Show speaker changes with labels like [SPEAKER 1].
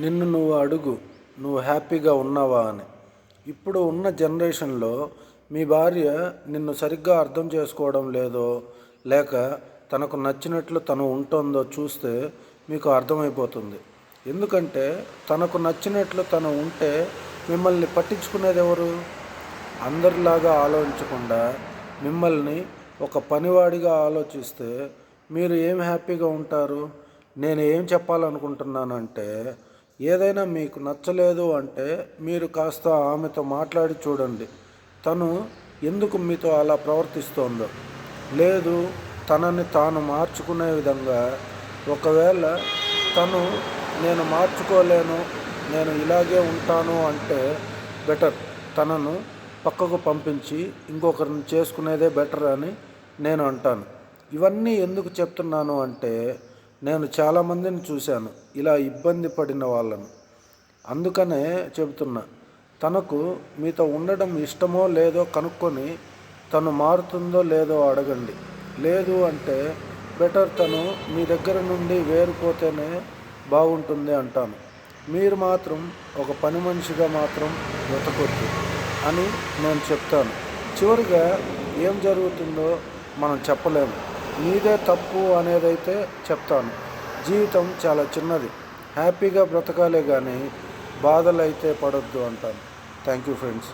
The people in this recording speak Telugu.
[SPEAKER 1] నిన్ను నువ్వు అడుగు, నువ్వు హ్యాపీగా ఉన్నావా అని. ఇప్పుడు ఉన్న జనరేషన్లో మీ భార్య నిన్ను సరిగ్గా అర్థం చేసుకోవడం లేదో, లేక తనకు నచ్చినట్లు తను ఉంటుందో చూస్తే మీకు అర్థమైపోతుంది. ఎందుకంటే తనకు నచ్చినట్లు తను ఉంటే మిమ్మల్ని పట్టించుకునేది ఎవరు? అందరిలాగా ఆలోచించకుండా మిమ్మల్ని ఒక పనివాడిగా ఆలోచిస్తే మీరు ఏం హ్యాపీగా ఉంటారు? నేను ఏం చెప్పాలనుకుంటున్నానంటే, ఏదైనా మీకు నచ్చలేదు అంటే మీరు కాస్త ఆమెతో మాట్లాడి చూడండి, తను ఎందుకు మీతో అలా ప్రవర్తిస్తోందో. లేదు, తనని తాను మార్చుకునే విధంగా ఒకవేళ తను నేను మార్చుకోలేను, నేను ఇలాగే ఉంటాను అంటే బెటర్, తనను పక్కకు పంపించి ఇంకొకరిని చేసుకునేదే బెటర్ అని నేను అంటాను. ఇవన్నీ ఎందుకు చెప్తున్నాను అంటే, నేను చాలామందిని చూశాను ఇలా ఇబ్బంది పడిన వాళ్ళను. అందుకనే చెబుతున్నా, తనకు మీతో ఉండడం ఇష్టమో లేదో కనుక్కొని తను మారుతుందో లేదో అడగండి. లేదు అంటే బెటర్ తను మీ దగ్గర నుండి వేరుపోతేనే బాగుంటుంది అంటాను. మీరు మాత్రం ఒక పని మనిషిగా మాత్రం బ్రతకొద్దు అని నేను చెప్తాను. చివరిగా ఏం జరుగుతుందో మనం చెప్పలేము. నీదే తప్పు అనేదైతే చెప్తాను. జీవితం చాలా చిన్నది, హ్యాపీగా బ్రతకాలే కానీ బాధలు అయితే పడొద్దు అంటాను. Thank you friends.